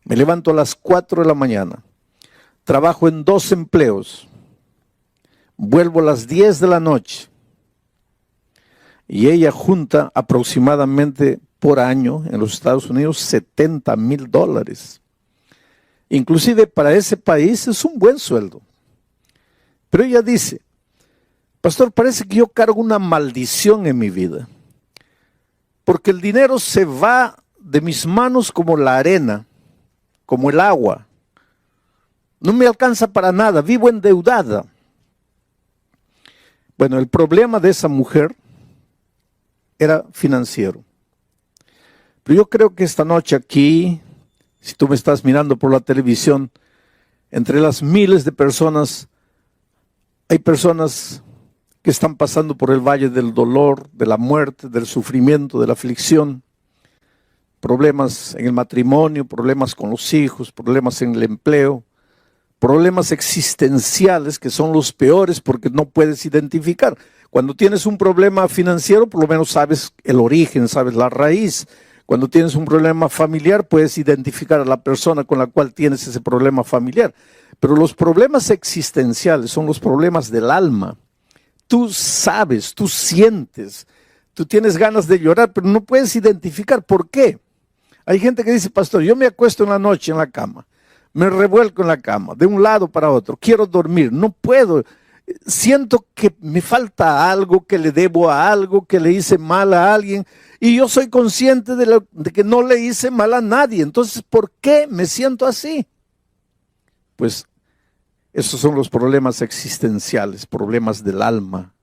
Me levanto a las 4 de la mañana, trabajo en 2 empleos, vuelvo a las 10 de la noche y ella junta aproximadamente por año en los Estados Unidos $70,000. Inclusive para ese país es un buen sueldo. Pero ella dice, pastor, parece que yo cargo una maldición en mi vida, porque el dinero se va de mis manos como la arena, como el agua. No me alcanza para nada, vivo endeudada. Bueno, el problema de esa mujer era financiero. Pero yo creo que esta noche aquí, si tú me estás mirando por la televisión, entre las miles de personas, hay personas que están pasando por el valle del dolor, de la muerte, del sufrimiento, de la aflicción. Problemas en el matrimonio, problemas con los hijos, problemas en el empleo, problemas existenciales que son los peores porque no puedes identificar. Cuando tienes un problema financiero, por lo menos sabes el origen, sabes la raíz. Cuando tienes un problema familiar, puedes identificar a la persona con la cual tienes ese problema familiar. Pero los problemas existenciales son los problemas del alma. Tú sabes, tú sientes, tú tienes ganas de llorar, pero no puedes identificar por qué. Hay gente que dice, pastor, yo me acuesto en la noche en la cama, me revuelco en la cama, de un lado para otro, quiero dormir, no puedo, siento que me falta algo, que le debo a algo, que le hice mal a alguien, y yo soy consciente de que no le hice mal a nadie. Entonces, ¿por qué me siento así? Pues esos son los problemas existenciales, problemas del alma.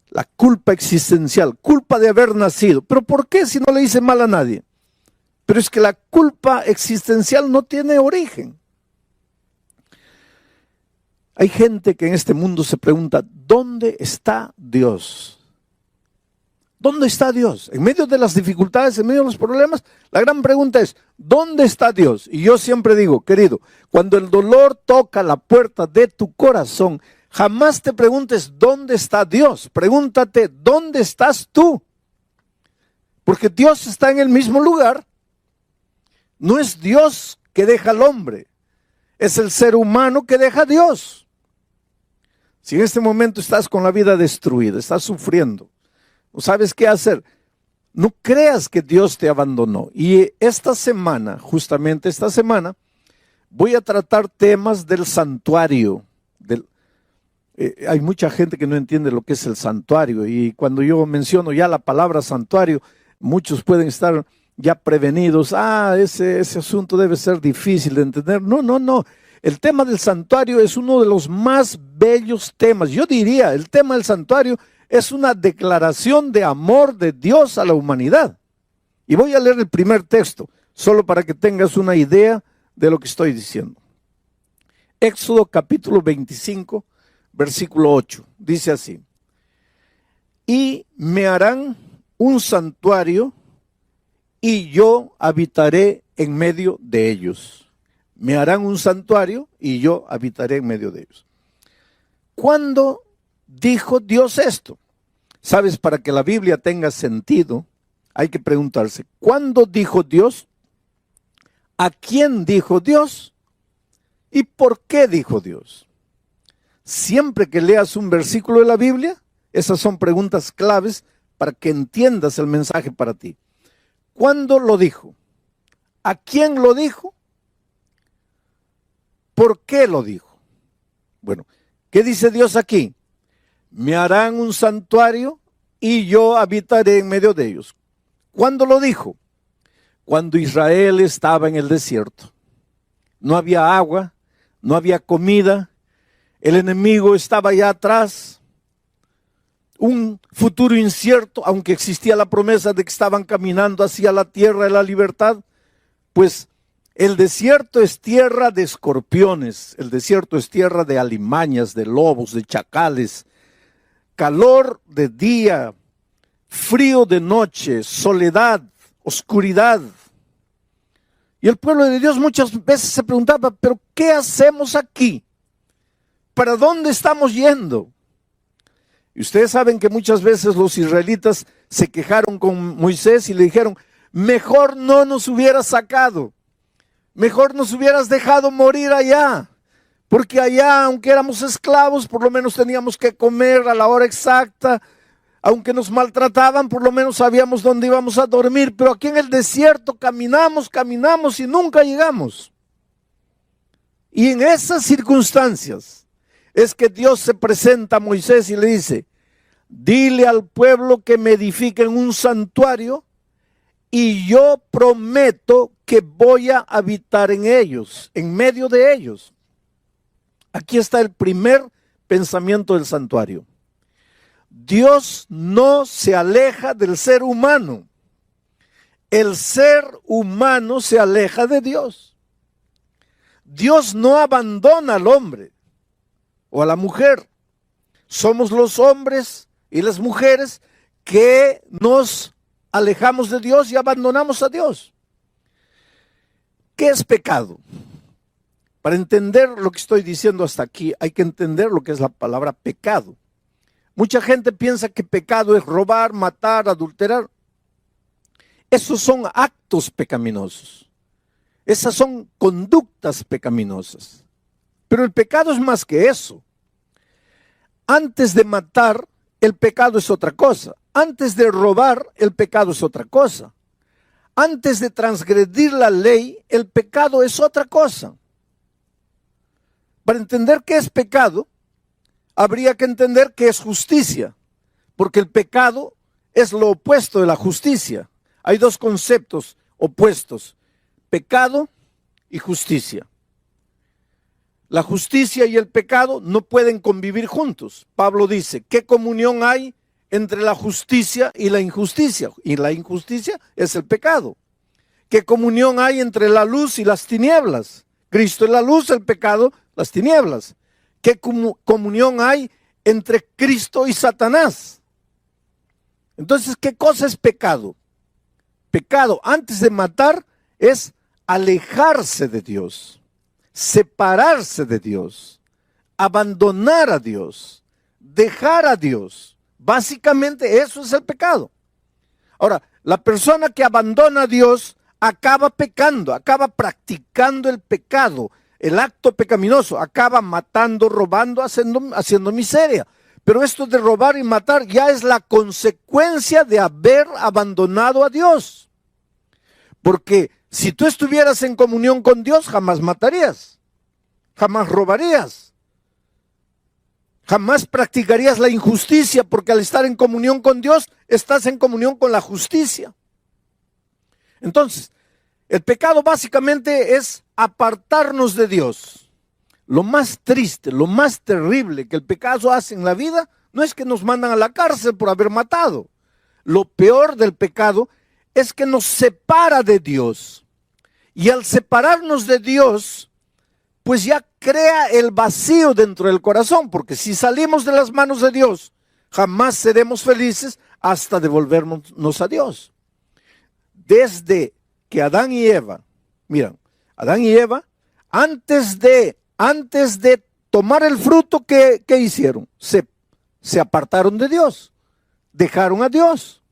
La culpa existencial, culpa de haber nacido. ¿Pero por qué si no le hice mal a nadie? Pero es que la culpa existencial no tiene origen. Hay gente que en este mundo se pregunta, ¿dónde está Dios? ¿Dónde está Dios? En medio de las dificultades, en medio de los problemas, la gran pregunta es, ¿dónde está Dios? Y yo siempre digo, querido, cuando el dolor toca la puerta de tu corazón, jamás te preguntes, ¿dónde está Dios? Pregúntate, ¿dónde estás tú? Porque Dios está en el mismo lugar. No es Dios que deja al hombre, es el ser humano que deja a Dios. Si en este momento estás con la vida destruida, estás sufriendo, no sabes qué hacer, no creas que Dios te abandonó. Y esta semana, justamente esta semana, voy a tratar temas del santuario. Hay mucha gente que no entiende lo que es el santuario, y cuando yo menciono ya la palabra santuario, muchos pueden estar ya prevenidos. Ese asunto debe ser difícil de entender. No. El tema del santuario es uno de los más bellos temas. Yo diría, el tema del santuario es una declaración de amor de Dios a la humanidad. Y voy a leer el primer texto, solo para que tengas una idea de lo que estoy diciendo. Éxodo capítulo 25, versículo 8. Dice así: y me harán un santuario y yo habitaré en medio de ellos. Me harán un santuario y yo habitaré en medio de ellos. ¿Cuándo dijo Dios esto? Sabes, para que la Biblia tenga sentido, hay que preguntarse, ¿cuándo dijo Dios? ¿A quién dijo Dios? ¿Y por qué dijo Dios? Siempre que leas un versículo de la Biblia, esas son preguntas claves para que entiendas el mensaje para ti. ¿Cuándo lo dijo? ¿A quién lo dijo? ¿Por qué lo dijo? Bueno, ¿qué dice Dios aquí? Me harán un santuario y yo habitaré en medio de ellos. ¿Cuándo lo dijo? Cuando Israel estaba en el desierto. No había agua, no había comida, el enemigo estaba allá atrás. Un futuro incierto, aunque existía la promesa de que estaban caminando hacia la tierra de la libertad, pues el desierto es tierra de escorpiones, el desierto es tierra de alimañas, de lobos, de chacales, calor de día, frío de noche, soledad, oscuridad. Y el pueblo de Dios muchas veces se preguntaba, ¿pero qué hacemos aquí? ¿Para dónde estamos yendo? Y ustedes saben que muchas veces los israelitas se quejaron con Moisés y le dijeron, mejor no nos hubiera sacado. Mejor nos hubieras dejado morir allá. Porque allá, aunque éramos esclavos, por lo menos teníamos que comer a la hora exacta. Aunque nos maltrataban, por lo menos sabíamos dónde íbamos a dormir. Pero aquí en el desierto caminamos y nunca llegamos. Y en esas circunstancias es que Dios se presenta a Moisés y le dice: dile al pueblo que me edifiquen un santuario y yo prometo que voy a habitar en ellos, en medio de ellos. Aquí está el primer pensamiento del santuario. Dios no se aleja del ser humano. El ser humano se aleja de Dios. Dios no abandona al hombre o a la mujer. Somos los hombres y las mujeres que nos alejamos de Dios y abandonamos a Dios. ¿Qué es pecado? Para entender lo que estoy diciendo hasta aquí, hay que entender lo que es la palabra pecado. Mucha gente piensa que pecado es robar, matar, adulterar. Esos son actos pecaminosos. Esas son conductas pecaminosas. Pero el pecado es más que eso. Antes de matar, el pecado es otra cosa. Antes de robar, el pecado es otra cosa. Antes de transgredir la ley, el pecado es otra cosa. Para entender qué es pecado, habría que entender qué es justicia, porque el pecado es lo opuesto de la justicia. Hay dos conceptos opuestos: pecado y justicia. La justicia y el pecado no pueden convivir juntos. Pablo dice: ¿qué comunión hay entre la justicia y la injusticia? Y la injusticia es el pecado. ¿Qué comunión hay entre la luz y las tinieblas? Cristo es la luz, el pecado, las tinieblas. ¿Qué comunión hay entre Cristo y Satanás? Entonces, ¿qué cosa es pecado? Pecado, antes de matar, es alejarse de Dios, separarse de Dios, abandonar a Dios, dejar a Dios. Básicamente eso es el pecado. Ahora, la persona que abandona a Dios acaba pecando, acaba practicando el pecado, el acto pecaminoso, acaba matando, robando, haciendo miseria. Pero esto de robar y matar ya es la consecuencia de haber abandonado a Dios. Porque si tú estuvieras en comunión con Dios, jamás matarías, jamás robarías, jamás practicarías la injusticia, porque al estar en comunión con Dios, estás en comunión con la justicia. Entonces, el pecado básicamente es apartarnos de Dios. Lo más triste, lo más terrible que el pecado hace en la vida no es que nos mandan a la cárcel por haber matado. Lo peor del pecado es que nos separa de Dios. Y al separarnos de Dios, pues ya crea el vacío dentro del corazón, porque si salimos de las manos de Dios, jamás seremos felices hasta devolvernos a Dios. Desde que Adán y Eva, miren, Adán y Eva, antes de tomar el fruto, ¿qué hicieron? Se apartaron de Dios, dejaron a Dios,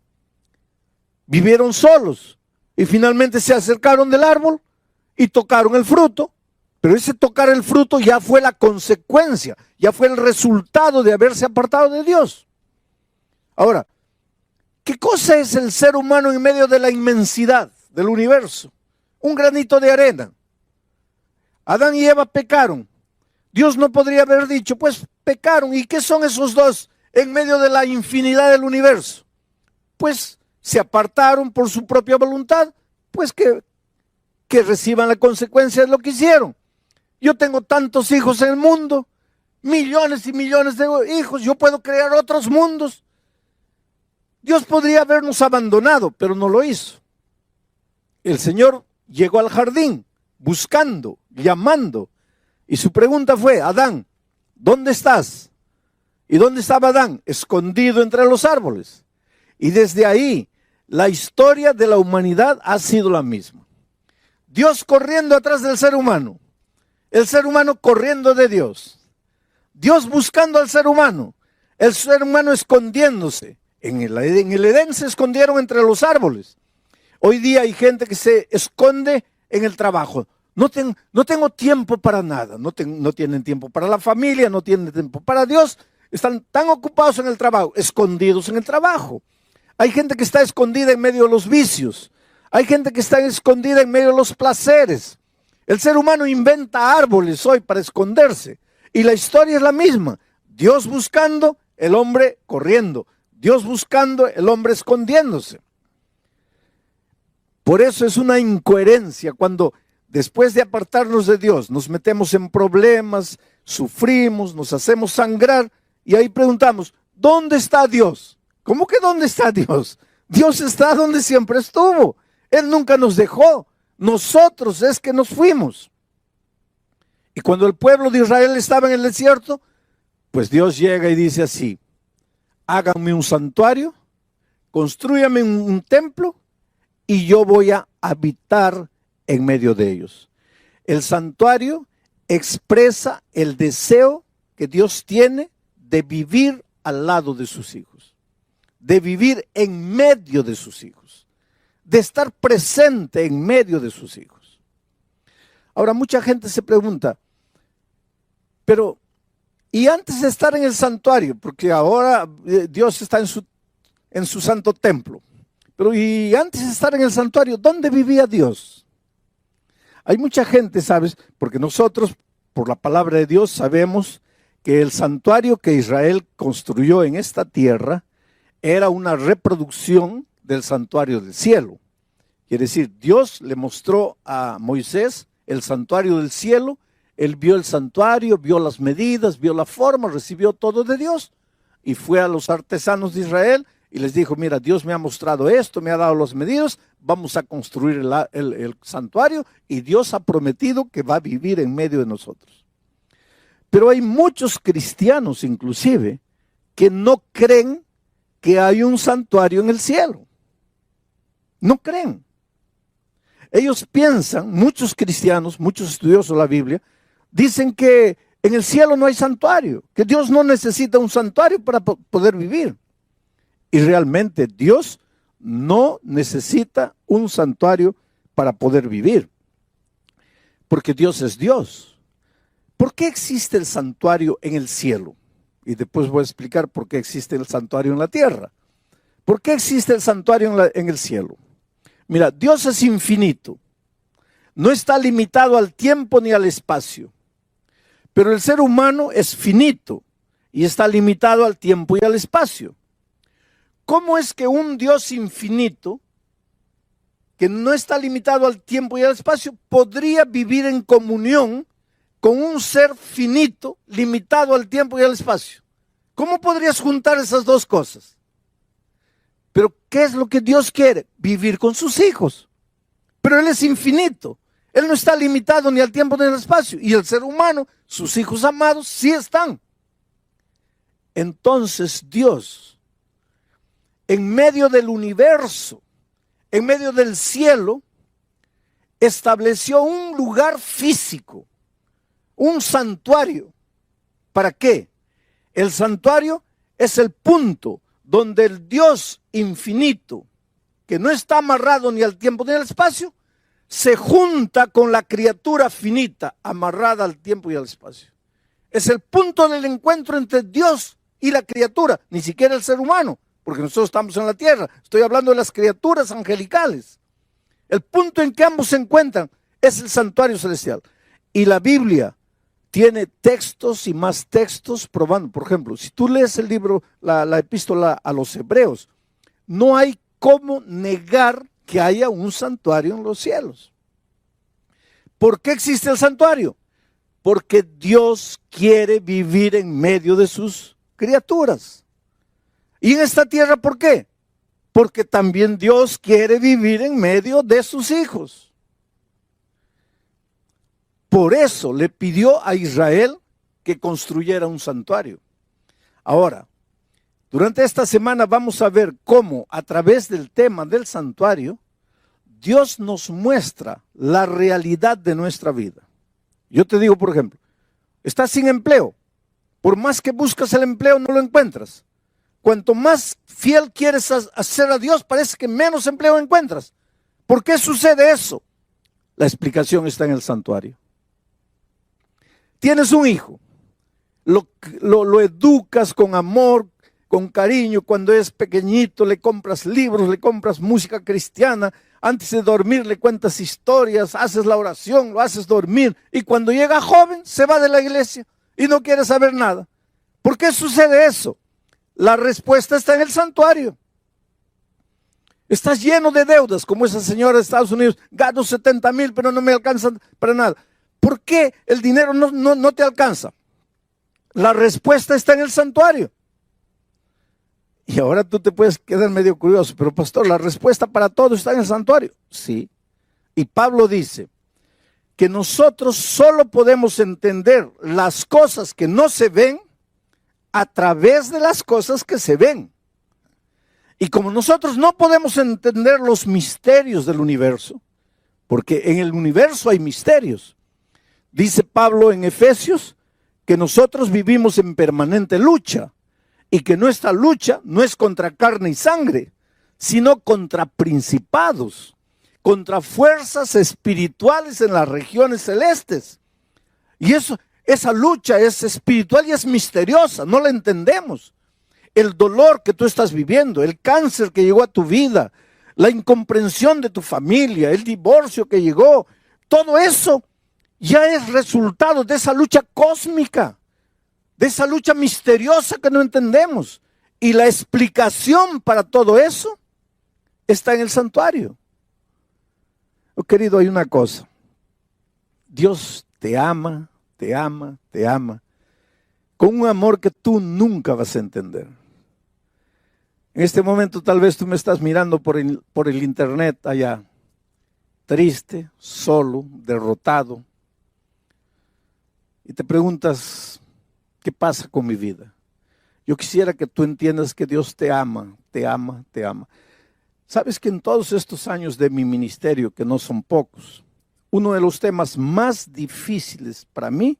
vivieron solos y finalmente se acercaron del árbol y tocaron el fruto. Pero ese tocar el fruto ya fue la consecuencia, ya fue el resultado de haberse apartado de Dios. Ahora, ¿qué cosa es el ser humano en medio de la inmensidad del universo? Un granito de arena. Adán y Eva pecaron. Dios no podría haber dicho, pues pecaron. ¿Y qué son esos dos en medio de la infinidad del universo? Pues se apartaron por su propia voluntad, pues que reciban la consecuencia de lo que hicieron. Yo tengo tantos hijos en el mundo, millones y millones de hijos, yo puedo crear otros mundos. Dios podría habernos abandonado, pero no lo hizo. El Señor llegó al jardín buscando, llamando, y su pregunta fue: Adán, ¿dónde estás? ¿Y dónde estaba Adán? Escondido entre los árboles. Y desde ahí, la historia de la humanidad ha sido la misma. Dios corriendo atrás del ser humano, el ser humano corriendo de Dios, Dios buscando al ser humano, el ser humano escondiéndose. En el Edén se escondieron entre los árboles. Hoy día hay gente que se esconde en el trabajo. No tengo tiempo para nada. No tienen tiempo para la familia, no tienen tiempo para Dios. Están tan ocupados en el trabajo, escondidos en el trabajo. Hay gente que está escondida en medio de los vicios. Hay gente que está escondida en medio de los placeres. El ser humano inventa árboles hoy para esconderse. Y la historia es la misma. Dios buscando, el hombre corriendo. Dios buscando, el hombre escondiéndose. Por eso es una incoherencia cuando después de apartarnos de Dios nos metemos en problemas, sufrimos, nos hacemos sangrar y ahí preguntamos, ¿dónde está Dios? ¿Cómo que dónde está Dios? Dios está donde siempre estuvo. Él nunca nos dejó. Nosotros es que nos fuimos. Y cuando el pueblo de Israel estaba en el desierto, pues Dios llega y dice así, háganme un santuario, constrúyame un templo y yo voy a habitar en medio de ellos. El santuario expresa el deseo que Dios tiene de vivir al lado de sus hijos, de vivir en medio de sus hijos, de estar presente en medio de sus hijos. Ahora, mucha gente se pregunta, pero, ¿y antes de estar en el santuario? Porque ahora Dios está en su santo templo. Pero, ¿y antes de estar en el santuario, dónde vivía Dios? Hay mucha gente, ¿sabes? Porque nosotros, por la palabra de Dios, sabemos que el santuario que Israel construyó en esta tierra era una reproducción del santuario del cielo. Quiere decir, Dios le mostró a Moisés el santuario del cielo. Él vio el santuario, vio las medidas, vio la forma, recibió todo de Dios y fue a los artesanos de Israel y les dijo, mira, Dios me ha mostrado esto, me ha dado las medidas, vamos a construir el santuario y Dios ha prometido que va a vivir en medio de nosotros. Pero hay muchos cristianos inclusive que no creen que hay un santuario en el cielo. No creen. Ellos piensan, muchos cristianos, muchos estudiosos de la Biblia, dicen que en el cielo no hay santuario, que Dios no necesita un santuario para poder vivir. Y realmente Dios no necesita un santuario para poder vivir, porque Dios es Dios. ¿Por qué existe el santuario en el cielo? Y después voy a explicar por qué existe el santuario en la tierra. ¿Por qué existe el santuario en el cielo? Mira, Dios es infinito, no está limitado al tiempo ni al espacio. Pero el ser humano es finito y está limitado al tiempo y al espacio. ¿Cómo es que un Dios infinito, que no está limitado al tiempo y al espacio, podría vivir en comunión con un ser finito, limitado al tiempo y al espacio? ¿Cómo podrías juntar esas dos cosas? Pero ¿qué es lo que Dios quiere? Vivir con sus hijos. Pero Él es infinito. Él no está limitado ni al tiempo ni al espacio. Y el ser humano, sus hijos amados, sí están. Entonces Dios, en medio del universo, en medio del cielo, estableció un lugar físico, un santuario. ¿Para qué? El santuario es el punto donde el Dios infinito, que no está amarrado ni al tiempo ni al espacio, se junta con la criatura finita, amarrada al tiempo y al espacio. Es el punto del encuentro entre Dios y la criatura, ni siquiera el ser humano, porque nosotros estamos en la tierra. Estoy hablando de las criaturas angelicales. El punto en que ambos se encuentran es el santuario celestial. Y la Biblia tiene textos y más textos probando. Por ejemplo, si tú lees el libro, la epístola a los Hebreos, no hay cómo negar que haya un santuario en los cielos. ¿Por qué existe el santuario? Porque Dios quiere vivir en medio de sus criaturas. ¿Y en esta tierra por qué? Porque también Dios quiere vivir en medio de sus hijos. Por eso le pidió a Israel que construyera un santuario. Ahora, durante esta semana vamos a ver cómo a través del tema del santuario, Dios nos muestra la realidad de nuestra vida. Yo te digo, por ejemplo, estás sin empleo. Por más que buscas el empleo, no lo encuentras. Cuanto más fiel quieres hacer a Dios, parece que menos empleo encuentras. ¿Por qué sucede eso? La explicación está en el santuario. Tienes un hijo, lo educas con amor, con cariño. Cuando es pequeñito le compras libros, le compras música cristiana. Antes de dormir le cuentas historias, haces la oración, lo haces dormir. Y cuando llega joven se va de la iglesia y no quiere saber nada. ¿Por qué sucede eso? La respuesta está en el santuario. Estás lleno de deudas, como esa señora de Estados Unidos. Gano 70,000, pero no me alcanzan para nada. ¿Por qué el dinero no te alcanza? La respuesta está en el santuario. Y ahora tú te puedes quedar medio curioso, pero pastor, la respuesta para todo está en el santuario. Sí. Y Pablo dice que nosotros solo podemos entender las cosas que no se ven a través de las cosas que se ven. Y como nosotros no podemos entender los misterios del universo, porque en el universo hay misterios, dice Pablo en Efesios que nosotros vivimos en permanente lucha y que nuestra lucha no es contra carne y sangre, sino contra principados, contra fuerzas espirituales en las regiones celestes. Y esa lucha es espiritual y es misteriosa, no la entendemos. El dolor que tú estás viviendo, el cáncer que llegó a tu vida, la incomprensión de tu familia, el divorcio que llegó, todo eso ya es resultado de esa lucha cósmica, de esa lucha misteriosa que no entendemos. Y la explicación para todo eso está en el santuario. Oh, querido, hay una cosa. Dios te ama, te ama, te ama, con un amor que tú nunca vas a entender. En este momento tal vez tú me estás mirando por el internet allá, triste, solo, derrotado, y te preguntas, ¿qué pasa con mi vida? Yo quisiera que tú entiendas que Dios te ama, te ama, te ama. Sabes que en todos estos años de mi ministerio, que no son pocos, uno de los temas más difíciles para mí,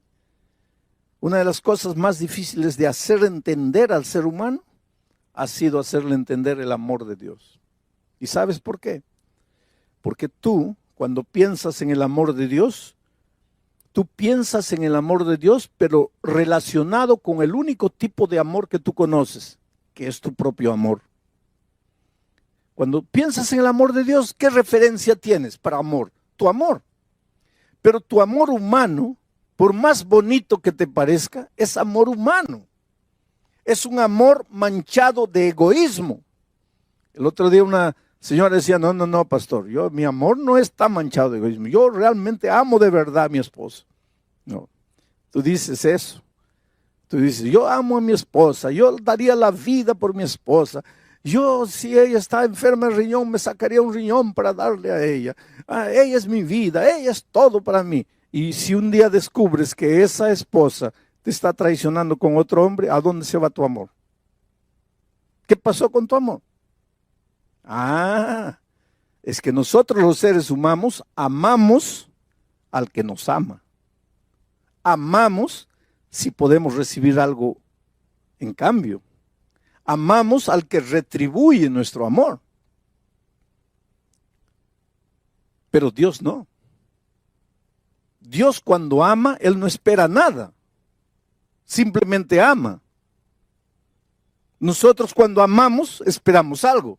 una de las cosas más difíciles de hacer entender al ser humano, ha sido hacerle entender el amor de Dios. ¿Y sabes por qué? Porque tú, cuando piensas en el amor de Dios, tú piensas en el amor de Dios, pero relacionado con el único tipo de amor que tú conoces, que es tu propio amor. Cuando piensas en el amor de Dios, ¿qué referencia tienes para amor? Tu amor. Pero tu amor humano, por más bonito que te parezca, es amor humano. Es un amor manchado de egoísmo. El otro día una señora decía, no, pastor, mi amor no está manchado de egoísmo. Yo realmente amo de verdad a mi esposa. No, tú dices eso. Tú dices, yo amo a mi esposa, yo daría la vida por mi esposa. Yo, si ella está enferma de riñón, me sacaría un riñón para darle a ella. Ella es mi vida, ella es todo para mí. Y si un día descubres que esa esposa te está traicionando con otro hombre, ¿a dónde se va tu amor? ¿Qué pasó con tu amor? Es que nosotros los seres humanos amamos al que nos ama. Amamos si podemos recibir algo en cambio. Amamos al que retribuye nuestro amor. Pero Dios no. Dios cuando ama, Él no espera nada. Simplemente ama. Nosotros cuando amamos, esperamos algo.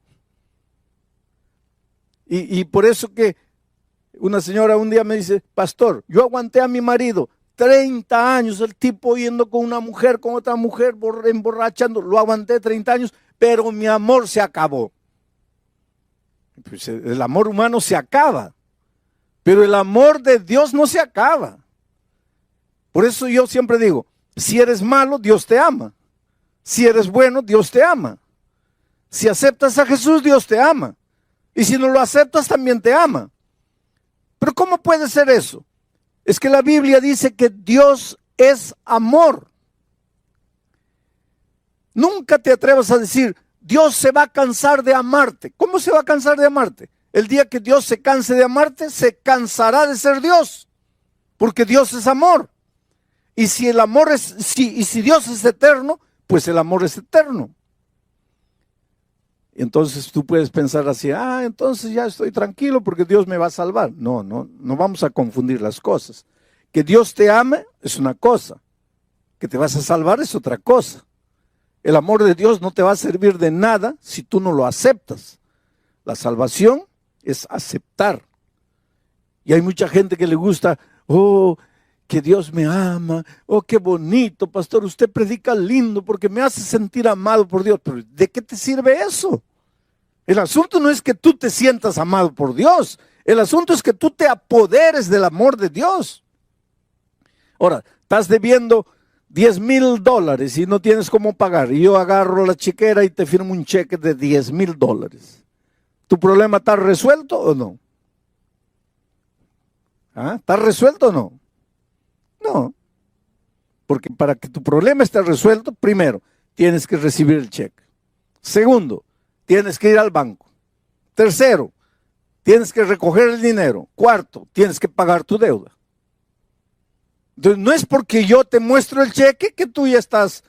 Y por eso que una señora un día me dice, pastor, yo aguanté a mi marido 30 años, el tipo yendo con una mujer, con otra mujer, emborrachando, lo aguanté 30 años, pero mi amor se acabó. Pues el amor humano se acaba, pero el amor de Dios no se acaba. Por eso yo siempre digo, si eres malo, Dios te ama. Si eres bueno, Dios te ama. Si aceptas a Jesús, Dios te ama. Y si no lo aceptas, también te ama. Pero ¿cómo puede ser eso? Es que la Biblia dice que Dios es amor. Nunca te atrevas a decir, Dios se va a cansar de amarte. ¿Cómo se va a cansar de amarte? El día que Dios se canse de amarte, se cansará de ser Dios. Porque Dios es amor. Y si el amor si Dios es eterno, pues el amor es eterno. Entonces tú puedes pensar así, entonces ya estoy tranquilo porque Dios me va a salvar. No vamos a confundir las cosas. Que Dios te ame es una cosa, que te vas a salvar es otra cosa. El amor de Dios no te va a servir de nada si tú no lo aceptas. La salvación es aceptar. Y hay mucha gente que le gusta, que Dios me ama, qué bonito, pastor, usted predica lindo porque me hace sentir amado por Dios. Pero ¿de qué te sirve eso? El asunto no es que tú te sientas amado por Dios, el asunto es que tú te apoderes del amor de Dios. Ahora, estás debiendo $10,000 y no tienes cómo pagar, y yo agarro la chequera y te firmo un cheque de $10,000. ¿Tu problema está resuelto o no? ¿Está resuelto o no? No. Porque para que tu problema esté resuelto, primero, tienes que recibir el cheque. Segundo, tienes que ir al banco. Tercero, tienes que recoger el dinero. Cuarto, tienes que pagar tu deuda. Entonces, no es porque yo te muestro el cheque que tú ya estás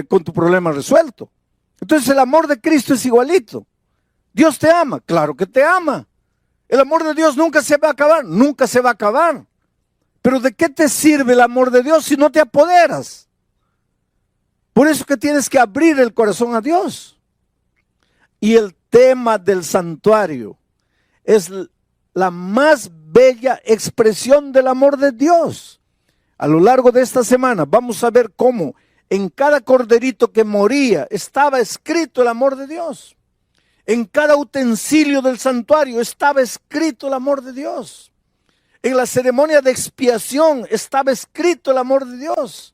con tu problema resuelto. Entonces, el amor de Cristo es igualito. Dios te ama, claro que te ama. El amor de Dios nunca se va a acabar, nunca se va a acabar. Pero ¿de qué te sirve el amor de Dios si no te apoderas? Por eso que tienes que abrir el corazón a Dios. Y el tema del santuario es la más bella expresión del amor de Dios. A lo largo de esta semana vamos a ver cómo en cada corderito que moría estaba escrito el amor de Dios. En cada utensilio del santuario estaba escrito el amor de Dios. En la ceremonia de expiación estaba escrito el amor de Dios.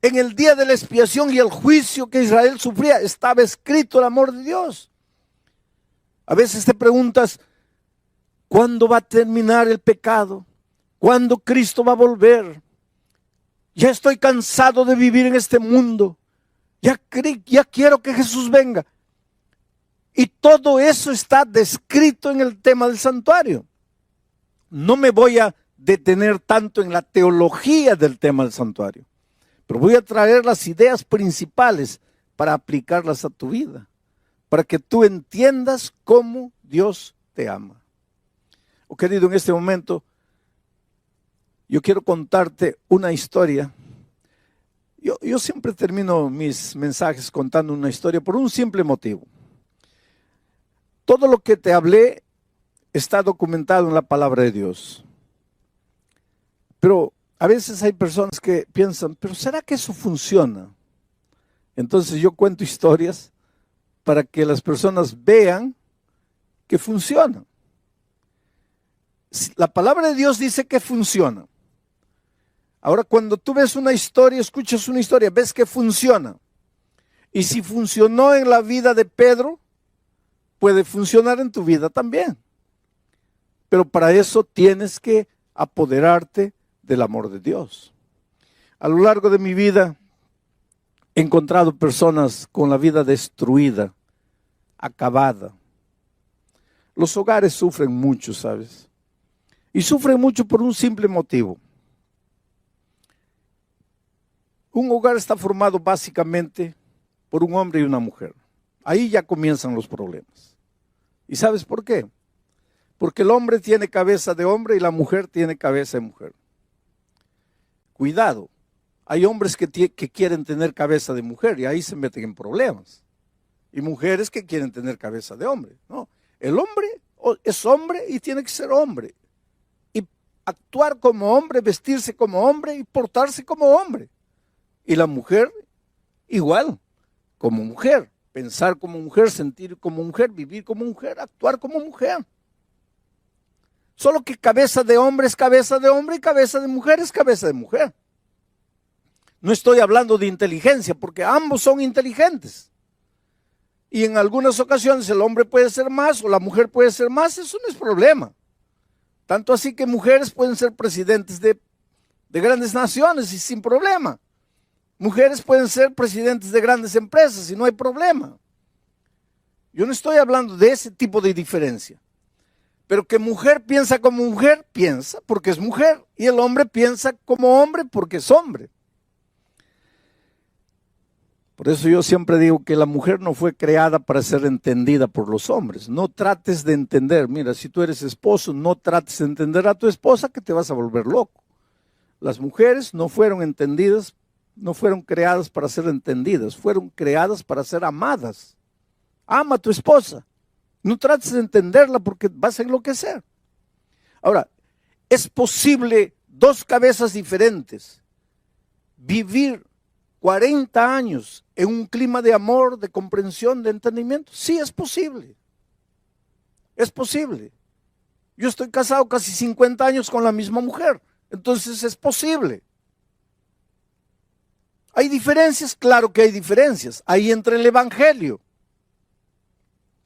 En el día de la expiación y el juicio que Israel sufría estaba escrito el amor de Dios. A veces te preguntas, ¿cuándo va a terminar el pecado? ¿Cuándo Cristo va a volver? Ya estoy cansado de vivir en este mundo. Ya quiero que Jesús venga. Y todo eso está descrito en el tema del santuario. No me voy a detener tanto en la teología del tema del santuario, pero voy a traer las ideas principales para aplicarlas a tu vida, para que tú entiendas cómo Dios te ama. Querido, en este momento yo quiero contarte una historia. Yo siempre termino mis mensajes contando una historia por un simple motivo. Todo lo que te hablé está documentado en la palabra de Dios. Pero a veces hay personas que piensan, ¿pero será que eso funciona? Entonces yo cuento historias para que las personas vean que funciona. La palabra de Dios dice que funciona. Ahora, cuando tú ves una historia, escuchas una historia, ves que funciona. Y si funcionó en la vida de Pedro, puede funcionar en tu vida también. Pero para eso tienes que apoderarte del amor de Dios. A lo largo de mi vida he encontrado personas con la vida destruida, acabada. Los hogares sufren mucho, ¿sabes? Y sufren mucho por un simple motivo. Un hogar está formado básicamente por un hombre y una mujer. Ahí ya comienzan los problemas. ¿Y sabes por qué? Porque el hombre tiene cabeza de hombre y la mujer tiene cabeza de mujer. Cuidado, hay hombres que quieren tener cabeza de mujer y ahí se meten en problemas. Y mujeres que quieren tener cabeza de hombre. No, el hombre es hombre y tiene que ser hombre. Y actuar como hombre, vestirse como hombre y portarse como hombre. Y la mujer igual, como mujer. Pensar como mujer, sentir como mujer, vivir como mujer, actuar como mujer. Solo que cabeza de hombre es cabeza de hombre y cabeza de mujer es cabeza de mujer. No estoy hablando de inteligencia, porque ambos son inteligentes. Y en algunas ocasiones el hombre puede ser más o la mujer puede ser más, eso no es problema. Tanto así que mujeres pueden ser presidentes de grandes naciones y sin problema. Mujeres pueden ser presidentes de grandes empresas y no hay problema. Yo no estoy hablando de ese tipo de diferencia. Pero que mujer piensa como mujer, piensa porque es mujer. Y el hombre piensa como hombre porque es hombre. Por eso yo siempre digo que la mujer no fue creada para ser entendida por los hombres. No trates de entender. Mira, si tú eres esposo, no trates de entender a tu esposa, que te vas a volver loco. Las mujeres no fueron entendidas, no fueron creadas para ser entendidas, fueron creadas para ser amadas. Ama a tu esposa. No trates de entenderla porque vas a enloquecer. Ahora, es posible dos cabezas diferentes vivir 40 años en un clima de amor, de comprensión, de entendimiento. Sí, es posible. Es posible. Yo estoy casado casi 50 años con la misma mujer. Entonces es posible. ¿Hay diferencias? Claro que hay diferencias. Ahí entra el evangelio.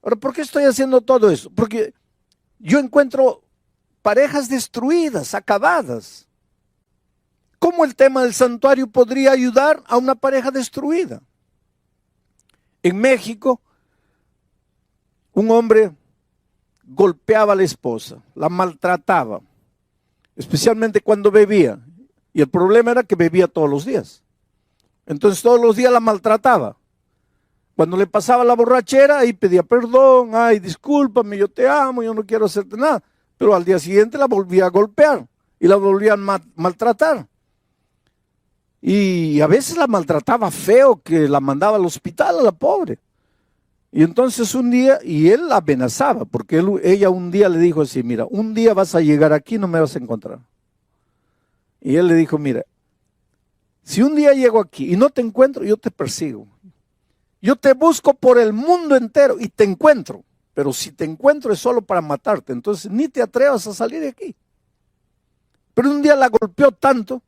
Ahora, ¿por qué estoy haciendo todo eso? Porque yo encuentro parejas destruidas, acabadas. ¿Cómo el tema del santuario podría ayudar a una pareja destruida? En México, un hombre golpeaba a la esposa, la maltrataba, especialmente cuando bebía. Y el problema era que bebía todos los días. Entonces todos los días la maltrataba. Cuando le pasaba la borrachera, ahí pedía perdón, ay, discúlpame, yo te amo, yo no quiero hacerte nada. Pero al día siguiente la volvía a golpear y la volvía a maltratar. Y a veces la maltrataba feo, que la mandaba al hospital a la pobre. Y entonces un día, y él la amenazaba, porque ella un día le dijo así, mira, un día vas a llegar aquí, no me vas a encontrar. Y él le dijo, mira, si un día llego aquí y no te encuentro, yo te persigo. Yo te busco por el mundo entero y te encuentro. Pero si te encuentro es solo para matarte, entonces ni te atrevas a salir de aquí. Pero un día la golpeó tanto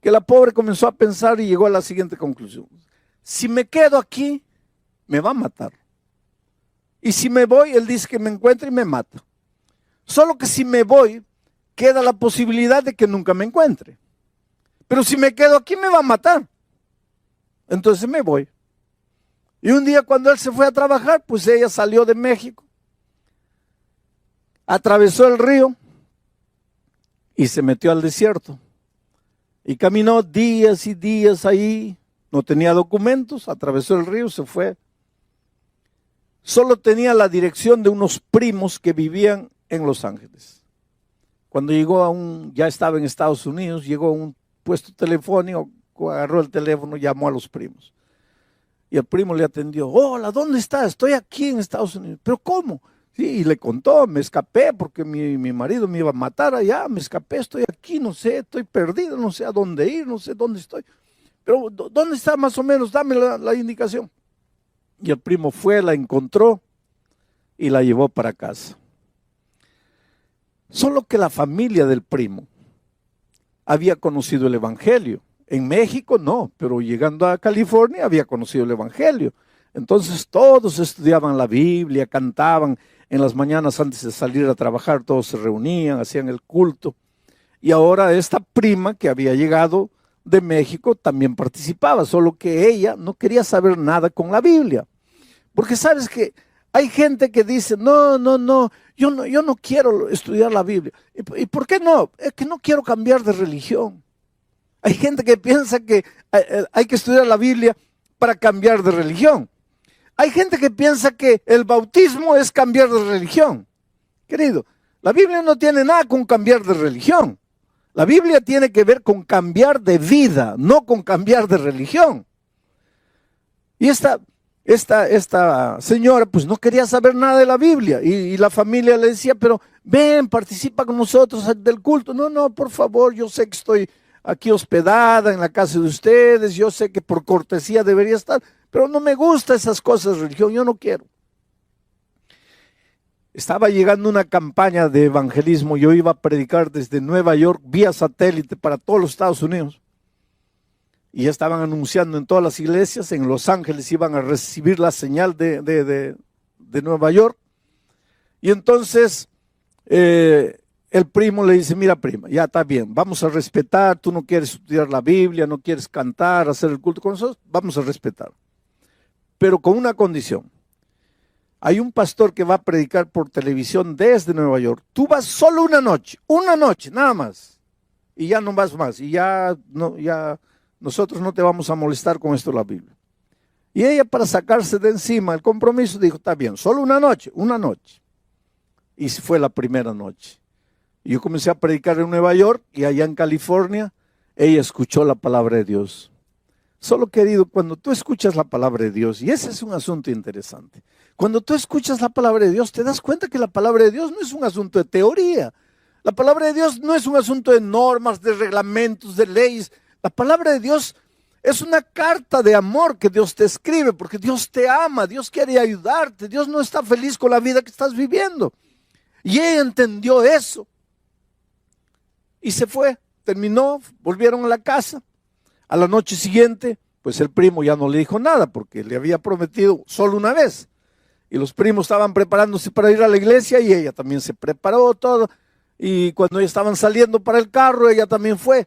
que la pobre comenzó a pensar y llegó a la siguiente conclusión. Si me quedo aquí, me va a matar. Y si me voy, él dice que me encuentra y me mata. Solo que si me voy, queda la posibilidad de que nunca me encuentre. Pero si me quedo aquí, me va a matar. Entonces me voy. Y un día cuando él se fue a trabajar, pues ella salió de México, atravesó el río y se metió al desierto. Y caminó días y días ahí, no tenía documentos, atravesó el río, se fue. Solo tenía la dirección de unos primos que vivían en Los Ángeles. Cuando llegó ya estaba en Estados Unidos, llegó a un puesto telefónico, agarró el teléfono, llamó a los primos. Y el primo le atendió, hola, ¿dónde estás? Estoy aquí en Estados Unidos. ¿Pero cómo? Sí, y le contó, me escapé porque mi marido me iba a matar allá, me escapé, estoy aquí, no sé, estoy perdido, no sé a dónde ir, no sé dónde estoy. Pero, ¿dónde está más o menos? Dame la indicación. Y el primo fue, la encontró y la llevó para casa. Solo que la familia del primo había conocido el evangelio. En México no, pero llegando a California había conocido el evangelio. Entonces todos estudiaban la Biblia, cantaban en las mañanas antes de salir a trabajar, todos se reunían, hacían el culto. Y ahora esta prima que había llegado de México también participaba, solo que ella no quería saber nada con la Biblia. Porque sabes que hay gente que dice, no, yo no quiero estudiar la Biblia. ¿Y por qué no? Es que no quiero cambiar de religión. Hay gente que piensa que hay que estudiar la Biblia para cambiar de religión. Hay gente que piensa que el bautismo es cambiar de religión. Querido, la Biblia no tiene nada con cambiar de religión. La Biblia tiene que ver con cambiar de vida, no con cambiar de religión. Y esta señora pues no quería saber nada de la Biblia y la familia le decía, pero ven, participa con nosotros del culto. No, por favor, yo sé que estoy aquí hospedada en la casa de ustedes, yo sé que por cortesía debería estar, pero no me gustan esas cosas de religión, yo no quiero. Estaba llegando una campaña de evangelismo, yo iba a predicar desde Nueva York vía satélite para todos los Estados Unidos. Y ya estaban anunciando en todas las iglesias, en Los Ángeles iban a recibir la señal de Nueva York. Y entonces el primo le dice, mira prima, ya está bien, vamos a respetar, tú no quieres estudiar la Biblia, no quieres cantar, hacer el culto con nosotros, vamos a respetar. Pero con una condición. Hay un pastor que va a predicar por televisión desde Nueva York. Tú vas solo una noche, nada más. Y ya no vas más. Y ya nosotros no te vamos a molestar con esto de la Biblia. Y ella, para sacarse de encima el compromiso, dijo, está bien, solo una noche. Y fue la primera noche. Y yo comencé a predicar en Nueva York y allá en California, ella escuchó la palabra de Dios. Solo, querido, cuando tú escuchas la palabra de Dios, y ese es un asunto interesante, cuando tú escuchas la palabra de Dios, te das cuenta que la palabra de Dios no es un asunto de teoría. La palabra de Dios no es un asunto de normas, de reglamentos, de leyes. La palabra de Dios es una carta de amor que Dios te escribe, porque Dios te ama, Dios quiere ayudarte, Dios no está feliz con la vida que estás viviendo. Y ella entendió eso. Y se fue, terminó, volvieron a la casa. A la noche siguiente, pues el primo ya no le dijo nada, porque le había prometido solo una vez. Y los primos estaban preparándose para ir a la iglesia y ella también se preparó todo. Y cuando estaban saliendo para el carro, ella también fue.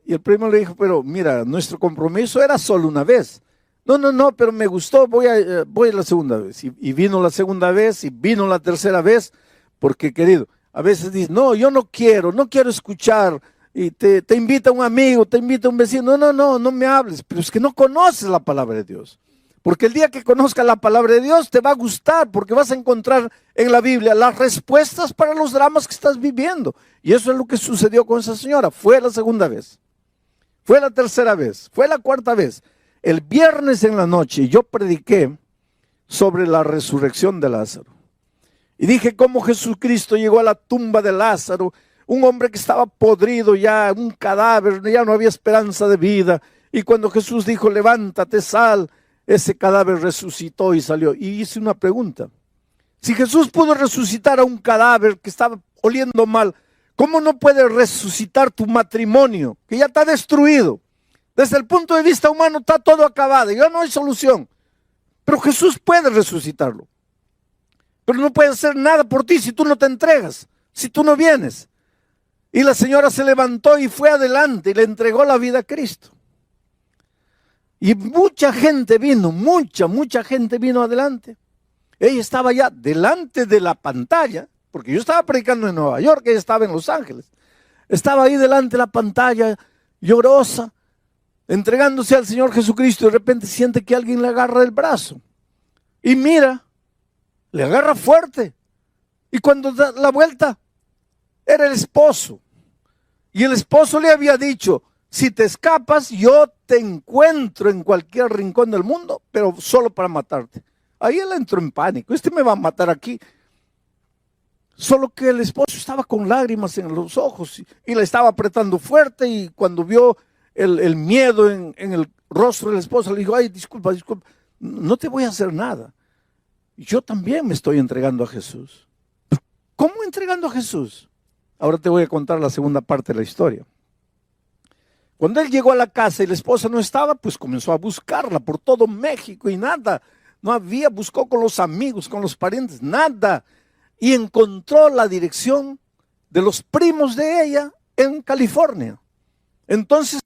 Y el primo le dijo, pero mira, nuestro compromiso era solo una vez. No, pero me gustó, voy a la segunda vez. Y vino la segunda vez y vino la tercera vez, porque, querido, a veces dices, no, yo no quiero escuchar. Y te invita un amigo, te invita un vecino, no me hables. Pero es que no conoces la palabra de Dios. Porque el día que conozcas la palabra de Dios te va a gustar, porque vas a encontrar en la Biblia las respuestas para los dramas que estás viviendo. Y eso es lo que sucedió con esa señora. Fue la segunda vez, fue la tercera vez, fue la cuarta vez. El viernes en la noche yo prediqué sobre la resurrección de Lázaro. Y dije cómo Jesucristo llegó a la tumba de Lázaro, un hombre que estaba podrido ya, un cadáver, ya no había esperanza de vida. Y cuando Jesús dijo, levántate, sal, ese cadáver resucitó y salió. Y hice una pregunta. Si Jesús pudo resucitar a un cadáver que estaba oliendo mal, ¿cómo no puede resucitar tu matrimonio, que ya está destruido? Desde el punto de vista humano está todo acabado, ya no hay solución. Pero Jesús puede resucitarlo. Pero no puede hacer nada por ti si tú no te entregas, si tú no vienes. Y la señora se levantó y fue adelante y le entregó la vida a Cristo. Y mucha gente vino, mucha gente vino adelante. Ella estaba ya delante de la pantalla, porque yo estaba predicando en Nueva York, ella estaba en Los Ángeles. Estaba ahí delante de la pantalla, llorosa, entregándose al Señor Jesucristo, y de repente siente que alguien le agarra el brazo. Y mira, le agarra fuerte. Y cuando da la vuelta, era el esposo. Y el esposo le había dicho, si te escapas, yo te encuentro en cualquier rincón del mundo, pero solo para matarte. Ahí él entró en pánico, me va a matar aquí. Solo que el esposo estaba con lágrimas en los ojos y la estaba apretando fuerte, y cuando vio el miedo en el rostro del esposo, le dijo, ay, disculpa, no te voy a hacer nada. Yo también me estoy entregando a Jesús. ¿Cómo entregando a Jesús? Ahora te voy a contar la segunda parte de la historia. Cuando él llegó a la casa y la esposa no estaba, pues comenzó a buscarla por todo México y nada. No había, buscó con los amigos, con los parientes, nada. Y encontró la dirección de los primos de ella en California. Entonces